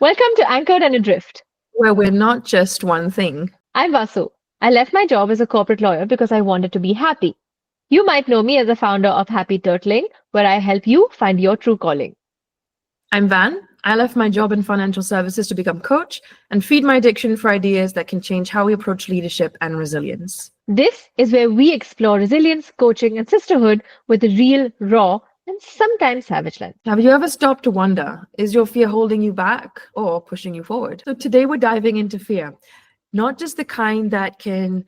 Welcome to Anchored Adrift. where we're not just one thing. I'm Vasu. I left my job as a corporate lawyer because I wanted to be happy. You might know me as a founder of Happy Turtling, where I help you find your true calling. I'm Van. I left my job in financial services to become coach and feed my addiction for ideas that can change how we approach leadership and resilience. This is where we explore resilience, coaching, and sisterhood with a real, raw, and sometimes savage lens. Have you ever stopped to wonder, is your fear holding you back or pushing you forward? So today we're diving into fear. Not just the kind that can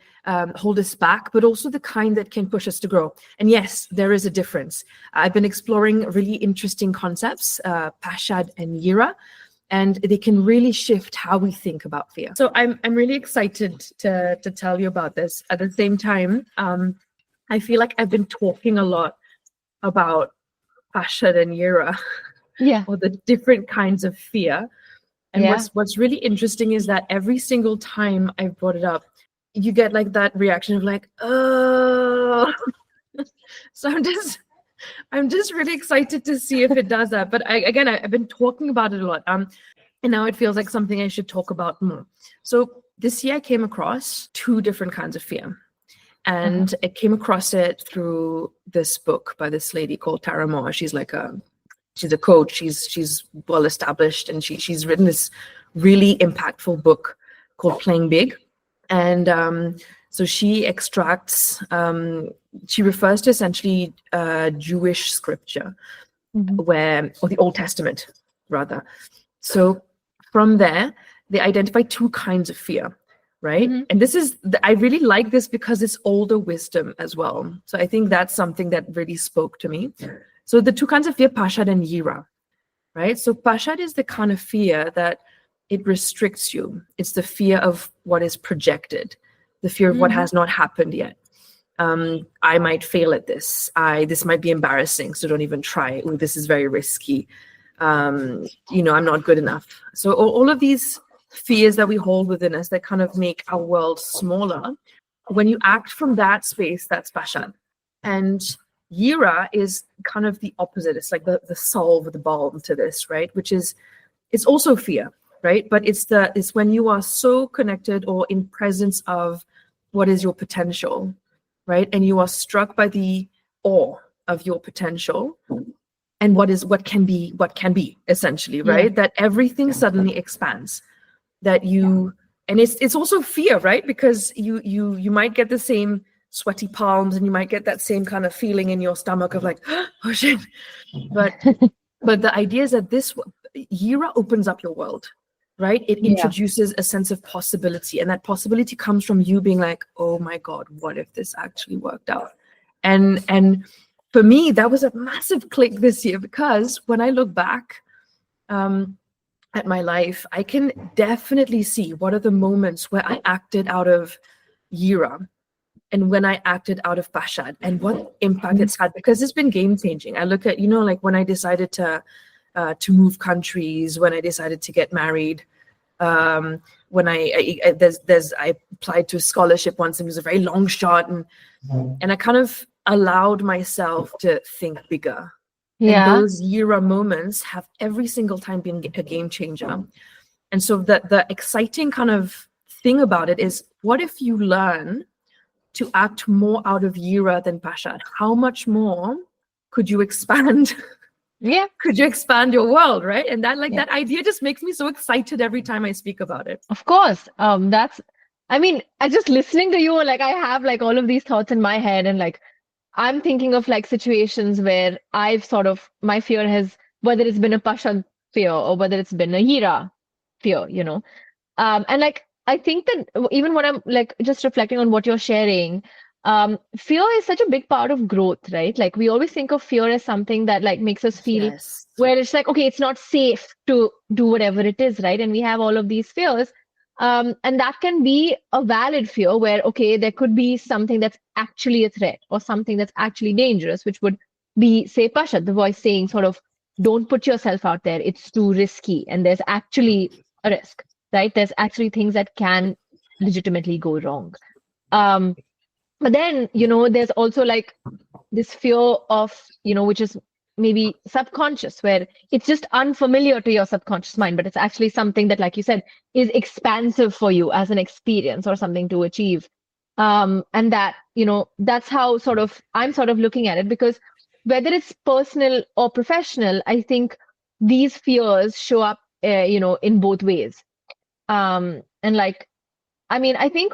hold us back, but also the kind that can push us to grow. And yes, there is a difference. I've been exploring really interesting concepts, Pashad and Yira, and they can really shift how we think about fear. So I'm really excited to tell you about this. At the same time, I feel like I've been talking a lot about Pashad and Yira, or the different kinds of fear. And what's really interesting is that every single time I've brought it up, you get like that reaction of like, oh. So I'm just really excited to see if it does that. But I've been talking about it a lot. And now it feels like something I should talk about more. So this year I came across two different kinds of fear. And I came across it through this book by this lady called Tara Moore. She's a coach. She's well established, and she's written this really impactful book called Playing Big. And so she extracts, she refers to essentially Jewish scripture, or the Old Testament rather. So from there, they identify two kinds of fear, right? And I really like this because it's older wisdom as well. So I think that's something that really spoke to me. So the two kinds of fear, Pashad and Yira, right? So Pashad is the kind of fear that it restricts you. It's the fear of what is projected, the fear of what has not happened yet. I might fail at this. This might be embarrassing, so don't even try. Ooh, this is very risky. I'm not good enough. So all of these fears that we hold within us that kind of make our world smaller, when you act from that space, that's Pashad. And Yira is kind of the opposite. It's like the solve, the balm to this, right? Which is, it's also fear, right? But it's when you are so connected or in presence of what is your potential, right? And you are struck by the awe of your potential and what can be essentially, right? That everything suddenly expands. And it's also fear, right? Because you might get the same sweaty palms, and you might get that same kind of feeling in your stomach of like, oh shit. But the idea is that this Yira opens up your world, right? It introduces a sense of possibility, and that possibility comes from you being like, oh my God, what if this actually worked out? And for me, that was a massive click this year, because when I look back at my life, I can definitely see what are the moments where I acted out of Yira and when I acted out of Pashad, and what impact it's had, because it's been game changing. I look at, like when I decided to move countries, when I decided to get married, when I applied to a scholarship once, and it was a very long shot, and I kind of allowed myself to think bigger. And those Yira moments have every single time been a game changer. And so the exciting kind of thing about it is, what if you learn to act more out of Yira than Pashad? How much more could you expand? Could you expand your world, right? And that that idea just makes me so excited every time I speak about it. Of course. I just listening to you, like I have like all of these thoughts in my head, and like I'm thinking of like situations where I've my fear has, whether it's been a Pashad fear or whether it's been a Yira fear, and like I think that even when I'm like just reflecting on what you're sharing, fear is such a big part of growth, right? Like we always think of fear as something that like makes us feel where it's like, okay, it's not safe to do whatever it is, right? And we have all of these fears. And that can be a valid fear where, okay, there could be something that's actually a threat or something that's actually dangerous, which would be, say, Pashad, the voice saying don't put yourself out there. It's too risky. And there's actually a risk, right? There's actually things that can legitimately go wrong. But then, there's also like this fear of, which is maybe subconscious, where it's just unfamiliar to your subconscious mind, but it's actually something that, like you said, is expansive for you as an experience or something to achieve. And that, that's how I'm sort of looking at it, because whether it's personal or professional, I think these fears show up, in both ways. And like, I mean, I think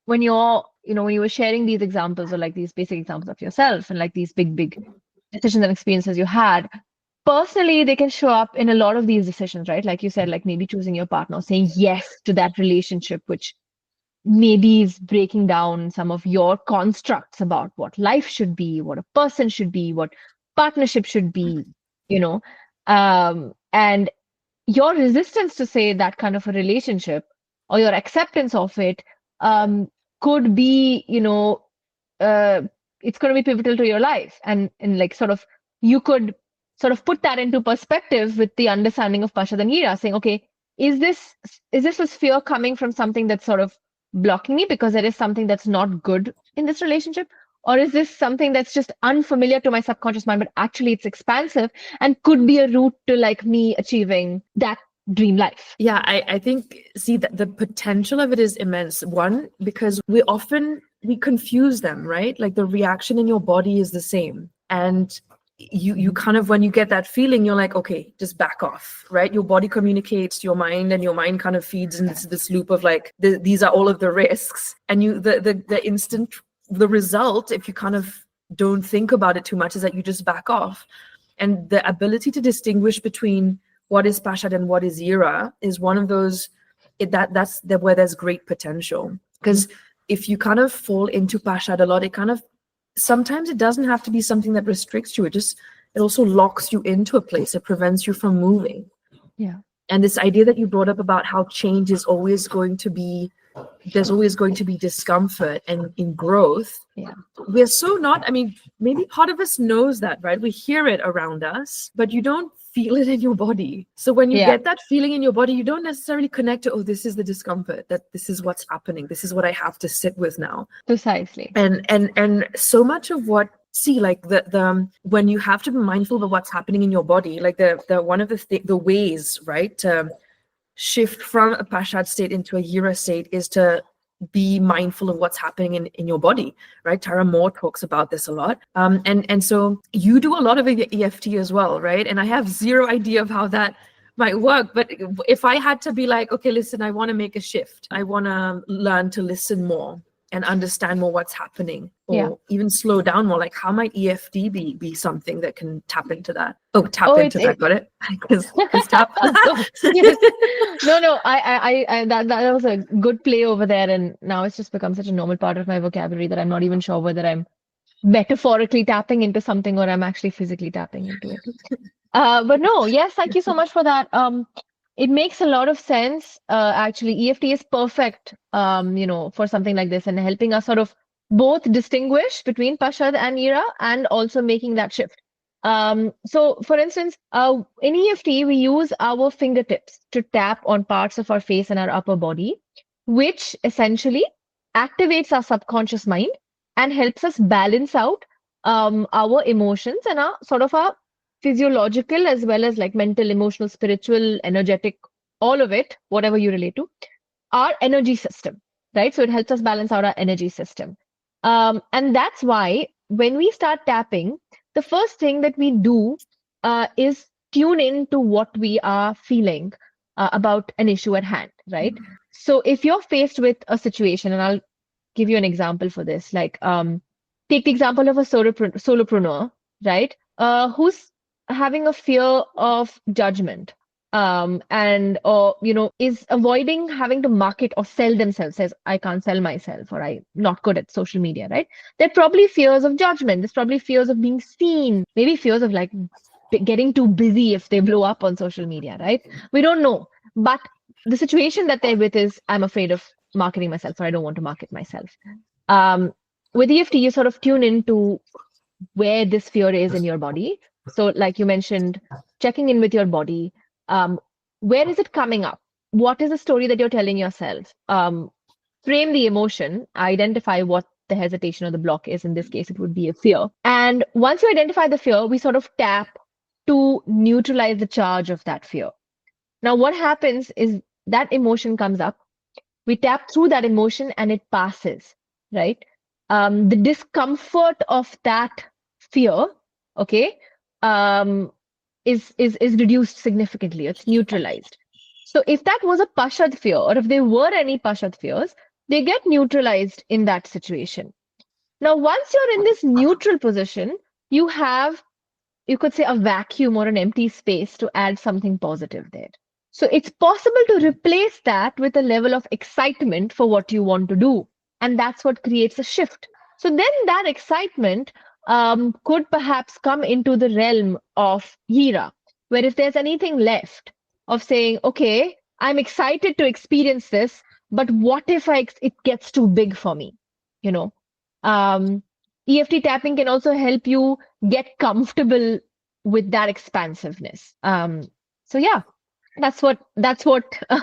when you're, when you were sharing these examples, or like these basic examples of yourself and like these big decisions and experiences you had, personally, they can show up in a lot of these decisions, right? Like you said, like maybe choosing your partner, saying yes to that relationship, which maybe is breaking down some of your constructs about what life should be, what a person should be, what partnership should be, you know. And your resistance to say that kind of a relationship, or your acceptance of it, could be, uh, it's going to be pivotal to your life. And like sort of, you could sort of put that into perspective with the understanding of Pasha and Gira, saying, okay, is this fear coming from something that's sort of blocking me because there is something that's not good in this relationship? Or is this something that's just unfamiliar to my subconscious mind, but actually it's expansive and could be a route to like me achieving that dream life? Yeah, I think, see, that the potential of it is immense. One, because we confuse them, right? Like the reaction in your body is the same. And you kind of, when you get that feeling, you're like, okay, just back off, right? Your body communicates to your mind, and your mind kind of feeds into this loop of like, these are all of the risks. And the result, if you kind of don't think about it too much, is that you just back off. And the ability to distinguish between what is Pashad and what is Ira is one of those, that's where there's great potential. Because if you kind of fall into Pashad a lot, it kind of, sometimes it doesn't have to be something that restricts you. It also locks you into a place. It prevents you from moving. Yeah. And this idea that you brought up about how change is always going to be, there's always going to be discomfort and in growth. Yeah. We're so not, I mean, maybe part of us knows that, right? We hear it around us, but you don't feel it in your body. So when you get that feeling in your body, you don't necessarily connect to, oh, this is the discomfort, that this is what's happening. This is what I have to sit with now. Precisely. And so much of what, see, like the when you have to be mindful of what's happening in your body, like the one of the ways, right, to shift from a Pashad state into a Yira state is to be mindful of what's happening in your body, right? Tara Moore talks about this a lot. And so you do a lot of EFT as well, right? And I have zero idea of how that might work. But if I had to be like, okay, listen, I want to make a shift. I want to learn to listen more and understand more what's happening, or even slow down more. Like, how might EFT be something that can tap into that? Tap into that. Got it? Because tap. Yes. No. I that was a good play over there, and now it's just become such a normal part of my vocabulary that I'm not even sure whether I'm metaphorically tapping into something or I'm actually physically tapping into it. But no, yes, thank you so much for that. It makes a lot of sense. Actually, EFT is perfect, for something like this, and helping us sort of both distinguish between Pashad and Ira, and also making that shift. So, for instance, in EFT, we use our fingertips to tap on parts of our face and our upper body, which essentially activates our subconscious mind and helps us balance out our emotions and our physiological, as well as like mental, emotional, spiritual, energetic, all of it, whatever you relate to, our energy system, right? So it helps us balance out our energy system. And that's why when we start tapping, the first thing that we do is tune in to what we are feeling about an issue at hand, right? So if you're faced with a situation, and I'll give you an example for this, like take the example of a solopreneur, right? Who's having a fear of judgment, is avoiding having to market or sell themselves, says I can't sell myself, or I'm not good at social media, right? There are probably fears of judgment. There's probably fears of being seen, maybe fears of like getting too busy if they blow up on social media, right? We don't know. But the situation that they're with is, I'm afraid of marketing myself, or I don't want to market myself. With EFT, you sort of tune into where this fear is in your body. So like you mentioned, checking in with your body. Where is it coming up? What is the story that you're telling yourself? Frame the emotion, identify what the hesitation or the block is. In this case, it would be a fear. And once you identify the fear, we sort of tap to neutralize the charge of that fear. Now, what happens is that emotion comes up. We tap through that emotion and it passes, right? The discomfort of that fear, okay, is reduced significantly. It's neutralized. So if that was a pashad fear, or if there were any pashad fears, they get neutralized in that situation. Now, once you're in this neutral position, you have, you could say, a vacuum or an empty space to add something positive there. So it's possible to replace that with a level of excitement for what you want to do. And that's what creates a shift. So then that excitement could perhaps come into the realm of Hira, where if there's anything left of saying, okay, I'm excited to experience this, but what if it gets too big for me? You know, EFT tapping can also help you get comfortable with that expansiveness. So yeah, that's what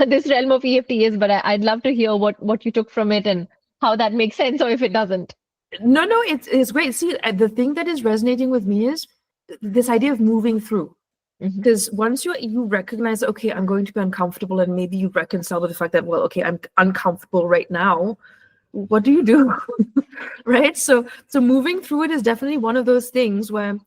this realm of EFT is. But I'd love to hear what you took from it and how that makes sense, or if it doesn't. No, it's great. See, the thing that is resonating with me is this idea of moving through. Because once you recognize, okay, I'm going to be uncomfortable, and maybe you reconcile with the fact that, well, okay, I'm uncomfortable right now. What do you do? Right? So moving through it is definitely one of those things where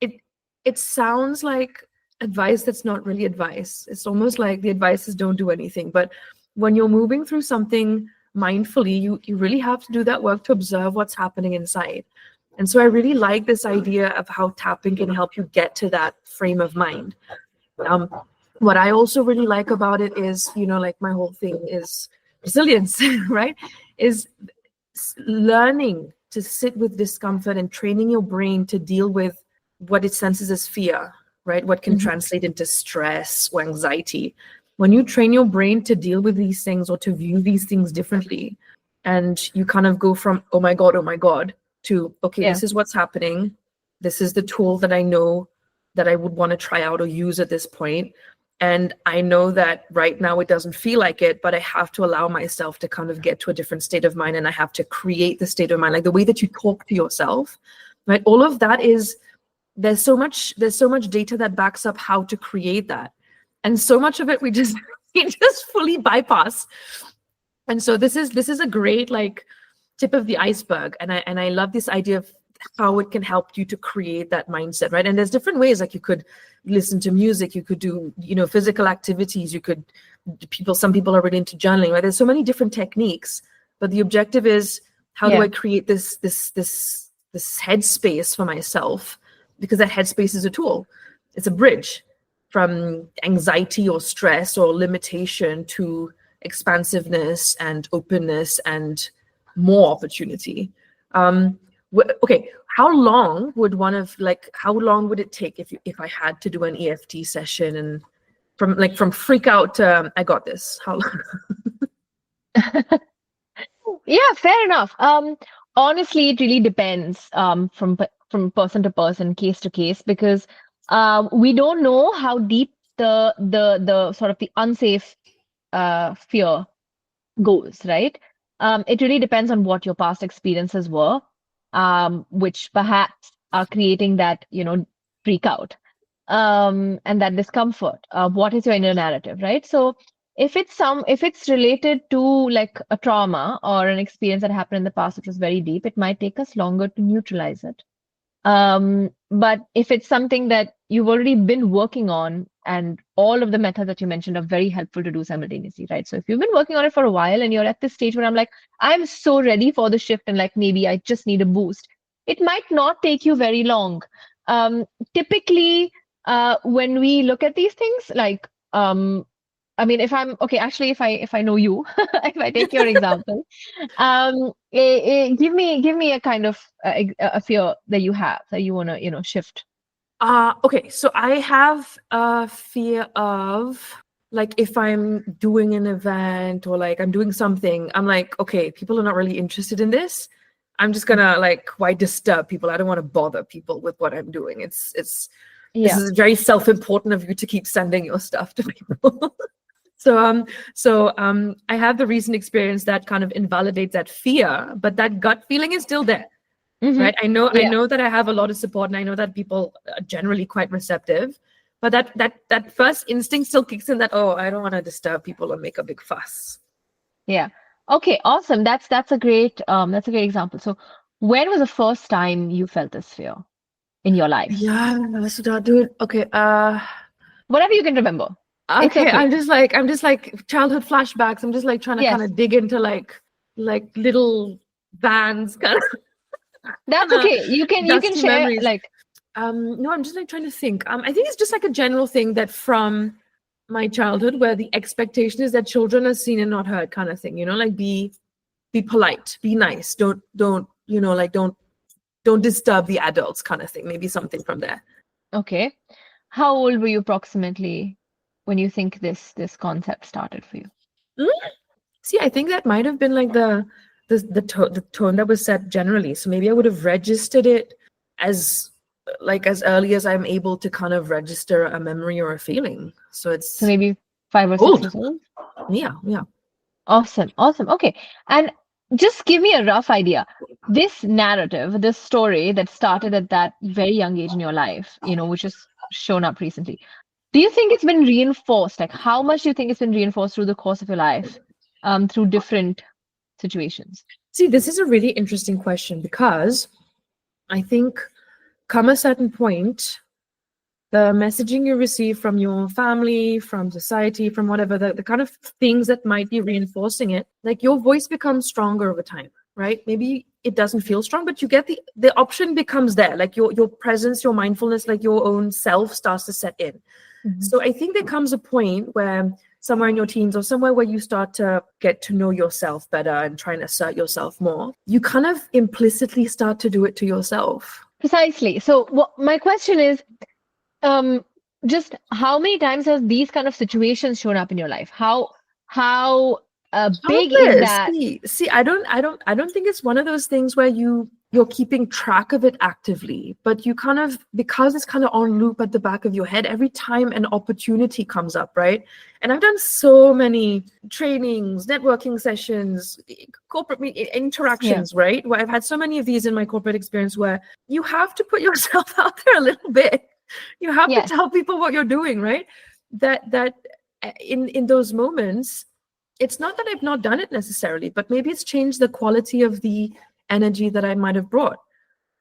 it sounds like advice that's not really advice. It's almost like the advice is don't do anything. But when you're moving through something mindfully, you really have to do that work to observe what's happening inside. And so I really like this idea of how tapping can help you get to that frame of mind. What I also really like about it is, like my whole thing is resilience, right? Is learning to sit with discomfort and training your brain to deal with what it senses as fear, right? What can translate into stress or anxiety. When you train your brain to deal with these things or to view these things differently, and you kind of go from, oh my God, to, okay, This is what's happening. This is the tool that I know that I would want to try out or use at this point. And I know that right now it doesn't feel like it, but I have to allow myself to kind of get to a different state of mind, and I have to create the state of mind, like the way that you talk to yourself, right? All of that is, there's so much data that backs up how to create that. And so much of it we just fully bypass. And so this is a great like tip of the iceberg. And I love this idea of how it can help you to create that mindset, right? And there's different ways, like you could listen to music, you could do, physical activities, some people are really into journaling, right? There's so many different techniques, but the objective is, how do I create this headspace for myself? Because that headspace is a tool. It's a bridge from anxiety or stress or limitation to expansiveness and openness and more opportunity. Okay, how long would it take if I had to do an EFT session, and from freak out to I got this? How long? Yeah, fair enough. Honestly, it really depends from person to person, case to case, because we don't know how deep the sort of the unsafe fear goes, right? It really depends on what your past experiences were, which perhaps are creating that, freak out, and that discomfort. What is your inner narrative, right? So if it's related to like a trauma or an experience that happened in the past, which was very deep, it might take us longer to neutralize it. But if it's something that you've already been working on, and all of the methods that you mentioned are very helpful to do simultaneously, right? So if you've been working on it for a while and you're at this stage where I'm like, I'm so ready for the shift and like maybe I just need a boost, it might not take you very long. Typically, when we look at these things, like, I mean, if I know you, if I take your example, give me a kind of a fear that you have that you want to, shift. Okay, so I have a fear of, like, if I'm doing an event or like I'm doing something, I'm like, okay, people are not really interested in this. I'm just gonna like, why disturb people? I don't want to bother people with what I'm doing. This is very self-important of you to keep sending your stuff to people. I have the recent experience that kind of invalidates that fear, but that gut feeling is still there, Mm-hmm. right? I Yeah. know that I have a lot of support, and I know that people are generally quite receptive, but that first instinct still kicks in that, oh, I don't want to disturb people or make a big fuss. Yeah. Okay, awesome. That's a great example. So when was the first time you felt this fear in your life? Yeah, so that dude. Okay, Whatever you can remember. It's okay. okay. I'm just like childhood flashbacks. I'm just like trying to kind Yes. of dig into like little bands, kind That's of okay. You can dusty share memories. like No, I'm just like trying to think. I think it's just like a general thing that from my childhood, where the expectation is that children are seen and not heard, kind of thing. You know, like be polite, be nice, don't like don't disturb the adults, kind of thing. Maybe something from there. okay. How old were you approximately when you think this concept started for you? Mm, See, I think that might have been like the tone that was set generally. So maybe I would have registered it as like as early as I'm able to kind of register a memory or a feeling. So So it's maybe 5 or 6 years old. old? Yeah, yeah. Awesome. Awesome. Okay. And just give me a rough idea. This narrative, this story that started at that very young age in your life, which has shown up recently. Do you think it's been reinforced? Like, how much do you think it's been reinforced through the course of your life, through different situations? See, this is a really interesting question because I think come a certain point, the messaging you receive from your family, from society, from whatever, the kind of things that might be reinforcing it, like your voice becomes stronger over time, right? Maybe it doesn't feel strong, but you get the option becomes there, like your presence, your mindfulness, like your own self starts to set in. Mhm. So I think there comes a point where somewhere in your teens or somewhere where you start to get to know yourself better and try and assert yourself more, you kind of implicitly start to do it to yourself. Precisely. So, my question is, um, just how many times has these kind of situations shown up in your life? How big is Countless. that? I don't think it's one of those things where you're keeping track of it actively, but you kind of, because it's kind of on loop at the back of your head every time an opportunity comes up, right? And I've done so many trainings, networking sessions, corporate Yeah. interactions, right? Where I've had so many of these in my corporate experience where you have to put yourself out there a little bit. You have to Yes. tell people what you're doing, right? That in those moments, it's not that I've not done it necessarily, but maybe it's changed the quality of the energy that I might have brought.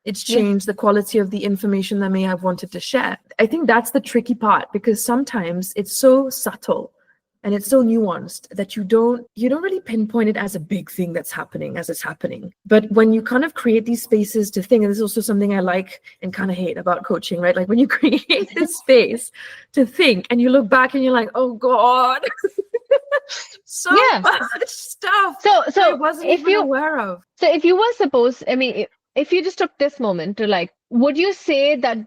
It's Yes. changed the quality of the information that I may have wanted to share. I think that's the tricky part, because sometimes it's so subtle and it's so nuanced that you don't really pinpoint it as a big thing that's happening as it's happening. But when you kind of create these spaces to think, and this is also something I like and kind of hate about coaching, right? Like when you create this space to think and you look back and you're like, oh God, so Yeah. much stuff So that I so wasn't if even you aware of. so if you were supposed, I mean, if you just took this moment to like, would you say that,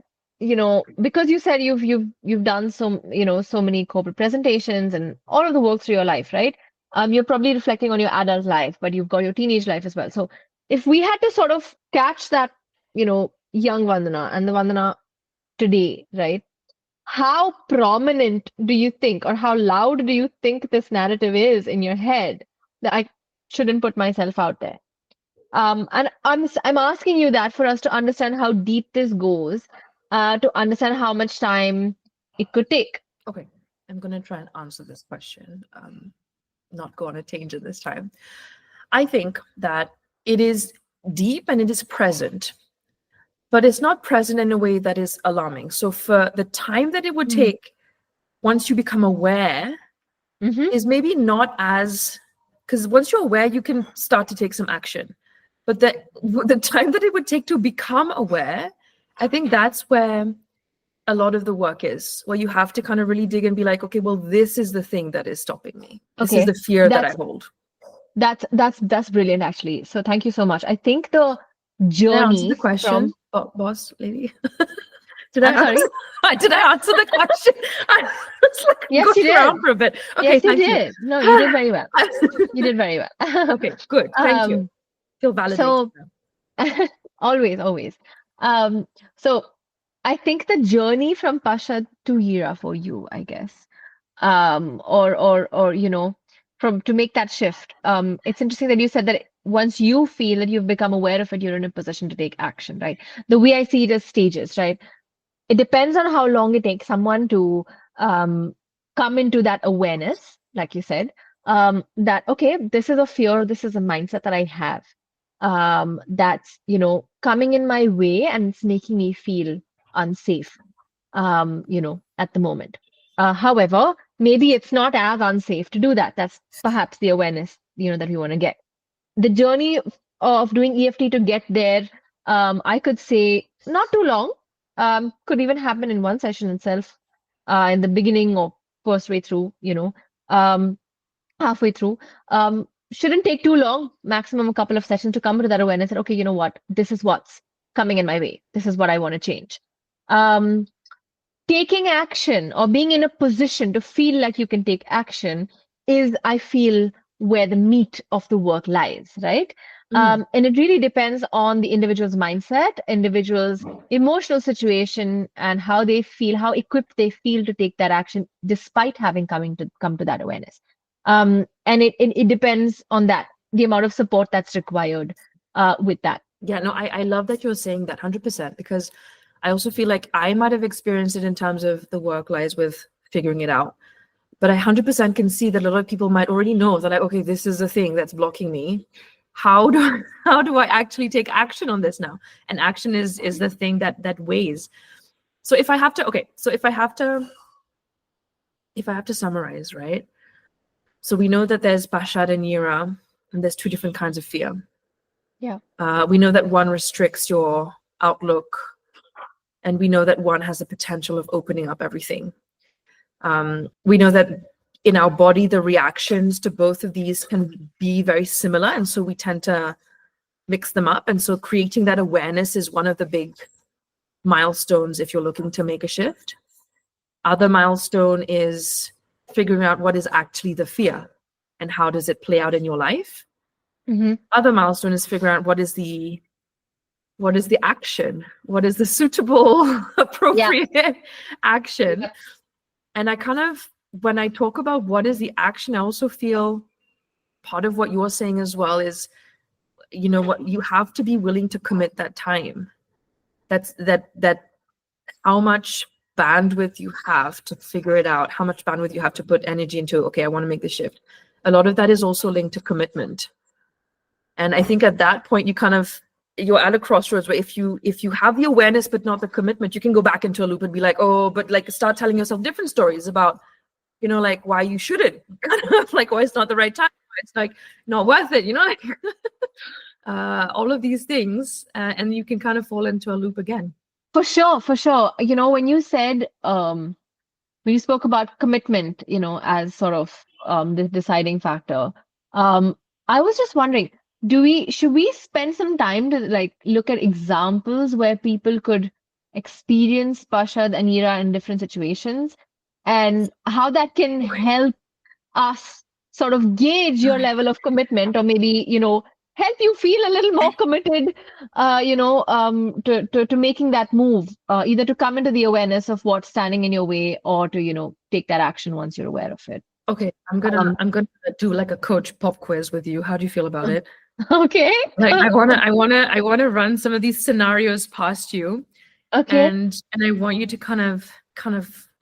because you said you've done so many corporate presentations and all of the work through your life, right? You're probably reflecting on your adult life, but you've got your teenage life as well. So if we had to sort of catch that, young Vandana and the Vandana today, right? How prominent do you think, or how loud do you think this narrative is in your head that I shouldn't put myself out there? And I'm asking you that for us to understand how deep this goes, to understand how much time it could take. Okay, I'm going to try and answer this question, not go on a tangent this time. I think that it is deep and it is present, but it's not present in a way that is alarming. So for the time that it would Mm. take once you become aware Hmm. is maybe not as, because once you're aware, you can start to take some action. But the time that it would take to become aware, I think that's where a lot of the work is, where you have to kind of really dig and be like, okay, well, this is the thing that is stopping me. This is Okay, the fear that I that's hold. that's brilliant actually. So thank you so much. I think the Did I answer journey the question, from boss lady? Did I I'm answer? sorry. Did I answer the question? I was like Yes, you going around did. for a bit. Okay, Yes, you thank you. did. No, you did very well. You did very well. Okay, good. Thank you. Um, Feel validated so now. always, always. So I think the journey from Pasha to Hira for you, I guess, or from to make that shift. It's interesting that you said that once you feel that you've become aware of it, you're in a position to take action, right? The way I see it as stages, right? It depends on how long it takes someone to um, come into that awareness, like you said, that, okay, this is a fear, this is a mindset that I have, that's, coming in my way and it's making me feel unsafe, at the moment. However, maybe it's not as unsafe to do that. That's perhaps the awareness, that we want to get. The journey of doing EFT to get there, I could say not too long. Could even happen in one session itself, in the beginning or first way through, halfway through. Shouldn't take too long, maximum a couple of sessions to come to that awareness that, okay, you know what, this is what's coming in my way. This is what I want to change. Taking action or being in a position to feel like you can take action is, I feel, where the meat of the work lies, right? And it really depends on the individual's mindset, individual's emotional situation, and how they feel, how equipped they feel to take that action, despite having come to that awareness. And it depends on that, the amount of support that's required with that. Yeah, no, I love that you're saying that 100%, because I also feel like I might have experienced it in terms of the work lies with figuring it out. But I 100% can see that a lot of people might already know that, like, okay, this is the thing that's blocking me. How do I actually take action on this now? And action is the thing that weighs. So if I have to summarize, right? So we know that there's Bashad and Yira, and there's two different kinds of fear. Yeah. We know that one restricts your outlook, and we know that one has the potential of opening up everything. We know that in our body, the reactions to both of these can be very similar, and so we tend to mix them up. And so creating that awareness is one of the big milestones if you're looking to make a shift. Other milestone is figuring out what is actually the fear and how does it play out in your life. Other milestone is figuring out what is the action, what is the suitable, appropriate action. And I kind of, when I talk about what is the action, I also feel part of what you're saying as well is, what you have to be willing to commit that time. That's that how much bandwidth you have to figure it out, how much bandwidth you have to put energy into, okay, I want to make the shift. A lot of that is also linked to commitment. And I think at that point, you're at a crossroads where if you have the awareness but not the commitment, you can go back into a loop and be like, oh, but like start telling yourself different stories about, like why you shouldn't, like why it's not the right time, why it's like not worth it, like all of these things, and you can kind of fall into a loop again. For sure, for sure. When you said, when you spoke about commitment, as sort of the deciding factor, I was just wondering, should we spend some time to like look at examples where people could experience Pashad and Ira in different situations, and how that can help us sort of gauge your level of commitment, or maybe, help you feel a little more committed, to making that move, either to come into the awareness of what's standing in your way, or to, take that action once you're aware of it. Okay, I'm gonna do like a coach pop quiz with you. How do you feel about it? Okay. Like I wanna run some of these scenarios past you. Okay. And I want you to kind of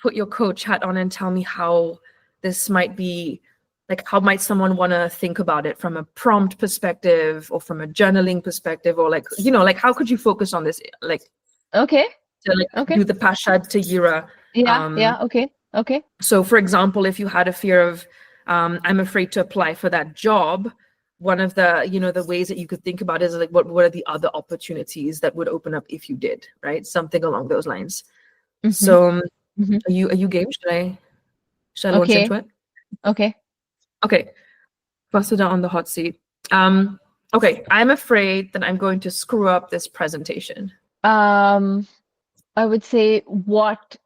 put your coach hat on and tell me how this might be, like how might someone want to think about it from a prompt perspective or from a journaling perspective, or like, like how could you focus on this? Like, okay. To like okay. Do the Pashad to Yira. Yeah. Okay. So for example, if you had a fear of, I'm afraid to apply for that job, one of the, the ways that you could think about is like, what are the other opportunities that would open up if you did, right? Something along those lines. So are you game? Should I launch into it? Okay. Fasida on the hot seat. Okay. I'm afraid that I'm going to screw up this presentation. I would say, what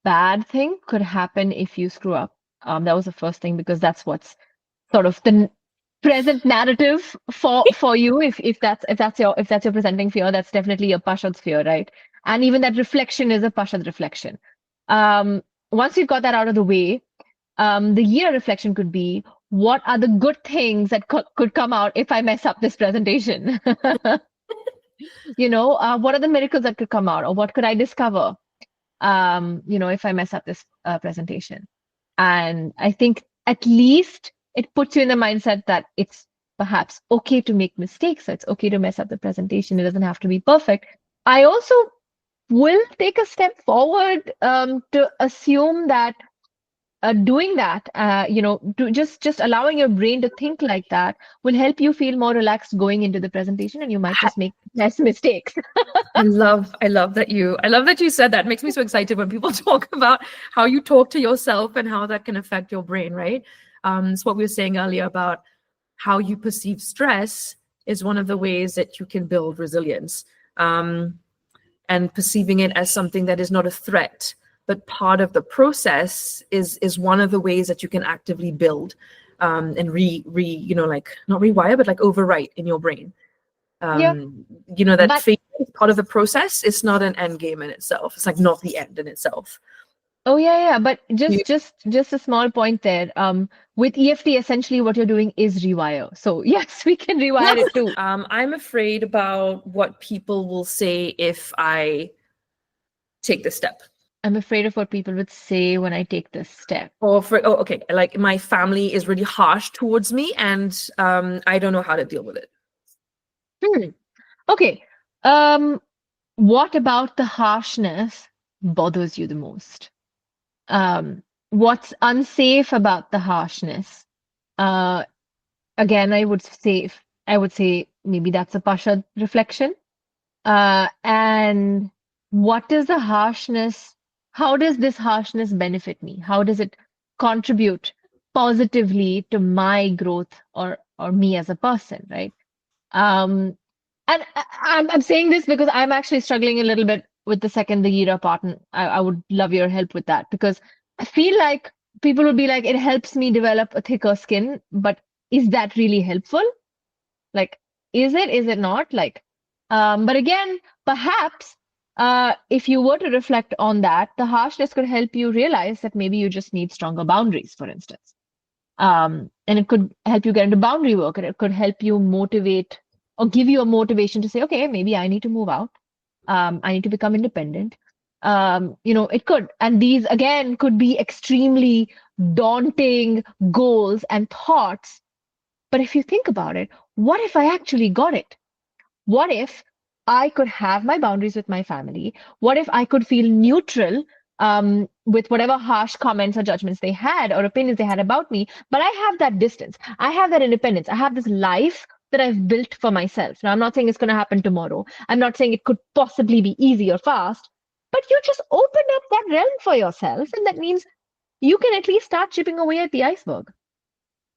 bad thing could happen if you screw up? That was the first thing, because that's what's sort of the present narrative for you. If that's your presenting fear, that's definitely a Pashad's fear, right? And even that reflection is a Pashad reflection. once you've got that out of the way, the year reflection could be, what are the good things that could come out if I mess up this presentation? What are the miracles that could come out, or what could I discover, if I mess up this presentation? And I think at least it puts you in the mindset that it's perhaps okay to make mistakes. So it's okay to mess up the presentation. It doesn't have to be perfect. I also will take a step forward to assume that doing that, to just allowing your brain to think like that will help you feel more relaxed going into the presentation, and you might just make less mistakes. I love that you said that. It makes me so excited when people talk about how you talk to yourself and how that can affect your brain, right? It's what we were saying earlier about how you perceive stress is one of the ways that you can build resilience. And perceiving it as something that is not a threat, but part of the process is one of the ways that you can actively build and not rewire, but like overwrite in your brain. Yeah, That but failure is part of the process. It's not an end game in itself. It's like not the end in itself. oh yeah, but just a small point there. With EFT, essentially what you're doing is rewire. So yes, we can rewire it too. I'm afraid about what people will say if I take this step. I'm afraid of what people would say when I take this step. Okay, like my family is really harsh towards me, and I don't know how to deal with it. Okay. What about the harshness bothers you the most? What's unsafe about the harshness? Again, I would say maybe that's a Pasha reflection. And what is the harshness? How does this harshness benefit me? How does it contribute positively to my growth or me as a person, right? And I'm saying this because I'm actually struggling a little bit with the second the Gira part, and I would love your help with that, because I feel like people would be like, it helps me develop a thicker skin, but is that really helpful? Like, is it not? Like, but again, perhaps if you were to reflect on that, the harshness could help you realize that maybe you just need stronger boundaries, for instance. And it could help you get into boundary work, and it could help you motivate or give you a motivation to say, okay, maybe I need to move out. I need to become independent. It could. And these, again, could be extremely daunting goals and thoughts. But if you think about it, what if I actually got it? What if I could have my boundaries with my family? What if I could feel neutral with whatever harsh comments or judgments they had or opinions they had about me? But I have that distance. I have that independence. I have this life that I've built for myself. Now, I'm not saying it's going to happen tomorrow. I'm not saying it could possibly be easy or fast, but you just open up that realm for yourself. And that means you can at least start chipping away at the iceberg.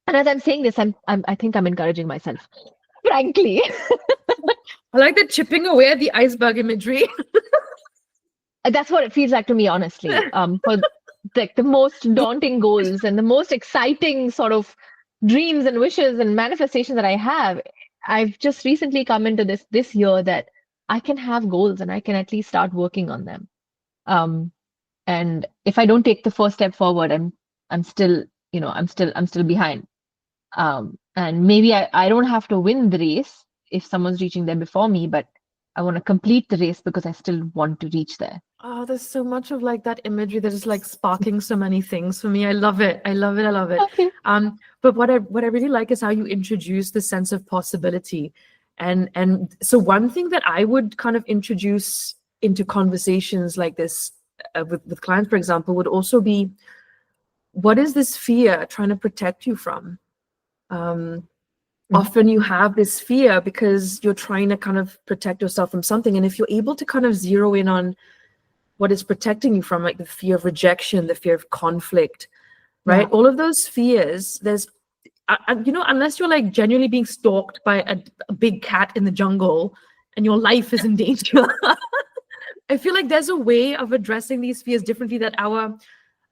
And as I'm saying this, I think I'm encouraging myself, frankly. I like the chipping away at the iceberg imagery. That's what it feels like to me, honestly. For like the most daunting goals and the most exciting sort of dreams and wishes and manifestations that I have, I've just recently come into this year that I can have goals and I can at least start working on them. And if I don't take the first step forward, I'm still, I'm still behind. And maybe I don't have to win the race if someone's reaching there before me, but I want to complete the race because I still want to reach there. Oh, there's so much of like that imagery that is like sparking so many things for me. I love it. I love it. I love it. Okay. But what I really like is how you introduce the sense of possibility. And so one thing that I would kind of introduce into conversations like this with clients, for example, would also be, what is this fear trying to protect you from? Often you have this fear because you're trying to kind of protect yourself from something. And if you're able to kind of zero in on what is protecting you from, like the fear of rejection, the fear of conflict, right? Yeah. All of those fears, there's, unless you're like genuinely being stalked by a big cat in the jungle and your life is in danger, I feel like there's a way of addressing these fears differently that our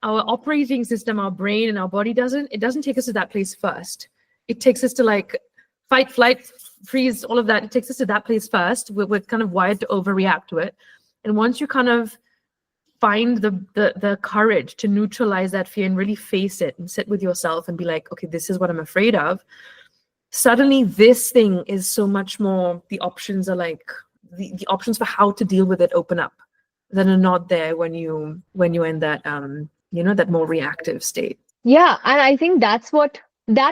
operating system, our brain and our body doesn't take us to that place first. It takes us to like fight, flight, freeze, all of that. It takes us to that place first. We're kind of wired to overreact to it. And once you kind of find the courage to neutralize that fear and really face it and sit with yourself and be like, okay, this is what I'm afraid of, suddenly this thing is so much more, the options are like, the options for how to deal with it open up that are not there when you're in that that more reactive state. Yeah, and I think that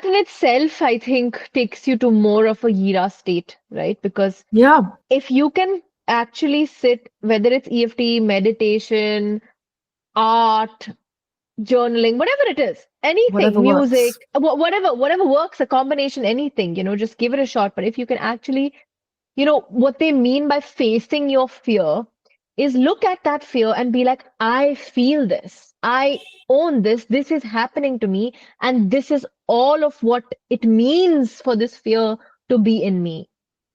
in itself, I think, takes you to more of a Yira state, right? Because Yeah, if you can actually sit, whether it's EFT, meditation, art, journaling, whatever it is, whatever anything, works. music, whatever works, a combination, anything, just give it a shot. But if you can actually, what they mean by facing your fear is look at that fear and be like, I feel this. I own this. This is happening to me. And this is all of what it means for this fear to be in me.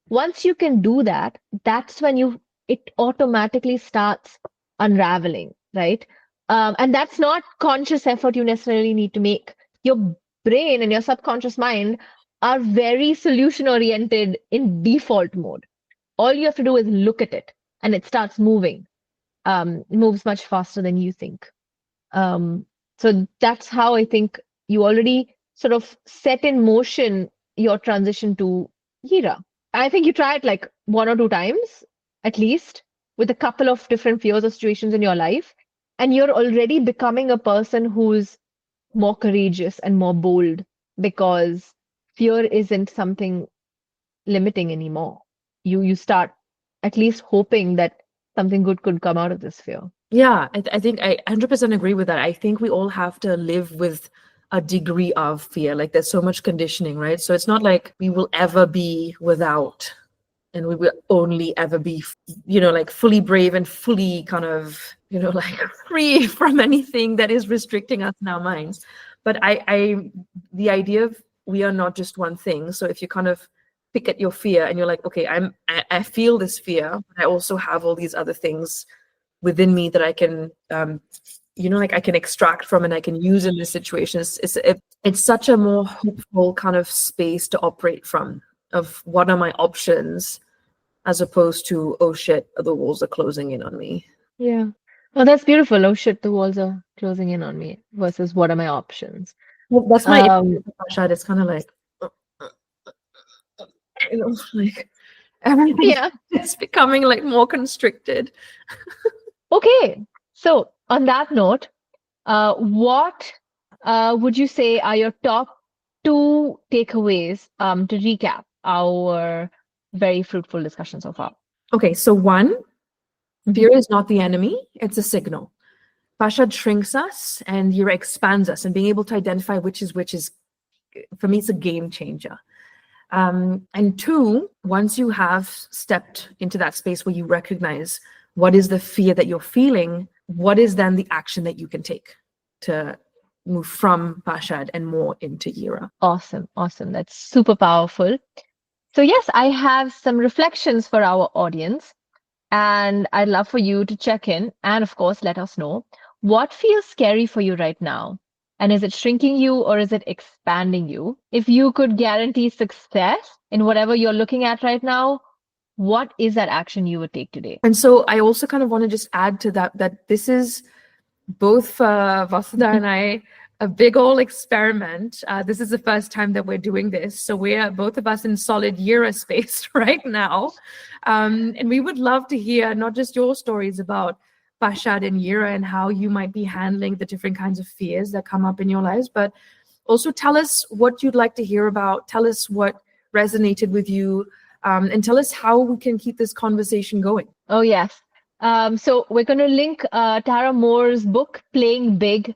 Once you can do that, that's when it automatically starts unraveling, right? And that's not conscious effort you necessarily need to make. Your brain and your subconscious mind are very solution oriented in default mode. All you have to do is look at it and it starts moving. It moves much faster than you think. So that's how I think you already sort of set in motion your transition to Jira. I think you try it like one or two times, at least, with a couple of different fears or situations in your life, and you're already becoming a person who's more courageous and more bold because fear isn't something limiting anymore. You start at least hoping that something good could come out of this fear. Yeah, I think I 100% agree with that. I think we all have to live with a degree of fear. Like there's so much conditioning, right? So it's not like we will ever be without and we will only ever be, like fully brave and fully kind of, like free from anything that is restricting us in our minds. But the idea of we are not just one thing. So if you kind of pick at your fear and you're like, okay, I feel this fear, but I also have all these other things within me that I can, like I can extract from and I can use in this situation. It's such a more hopeful kind of space to operate from of what are my options as opposed to, oh shit, the walls are closing in on me. Yeah. Oh, that's beautiful. Oh shit, the walls are closing in on me versus what are my options? Well, that's my Um, Shad. It's kind of like, like everything yeah. is becoming like more constricted. Okay. So on that note, what would you say are your top two takeaways to recap our very fruitful discussion so far? Okay, so one, Mhm. fear is not the enemy, it's a signal. Pashad shrinks us and Yura expands us, and being able to identify which is, for me, it's a game changer. And two, once you have stepped into that space where you recognize what is the fear that you're feeling, what is then the action that you can take to move from Pashad and more into Yira? Awesome. Awesome. That's super powerful. So yes, I have some reflections for our audience. And I'd love for you to check in and, of course, let us know what feels scary for you right now. And is it shrinking you or is it expanding you? If you could guarantee success in whatever you're looking at right now, what is that action you would take today? And so I also kind of want to just add to that this is both Vasudha and I a big old experiment. This is the first time that we're doing this. So we're both of us in solid Yira space right now. And we would love to hear not just your stories about Pashad and Yira and how you might be handling the different kinds of fears that come up in your lives, but also tell us what you'd like to hear about. Tell us what resonated with you, and tell us how we can keep this conversation going. Oh, yes. So we're going to link Tara Moore's book, Playing Big,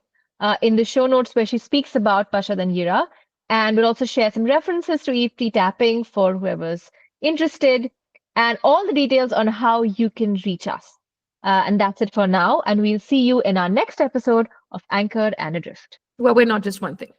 in the show notes where she speaks about Pashad and Yira. And we'll also share some references to EFT tapping for whoever's interested and all the details on how you can reach us. And that's it for now. And we'll see you in our next episode of Anchored and Adrift. Well, we're not just one thing.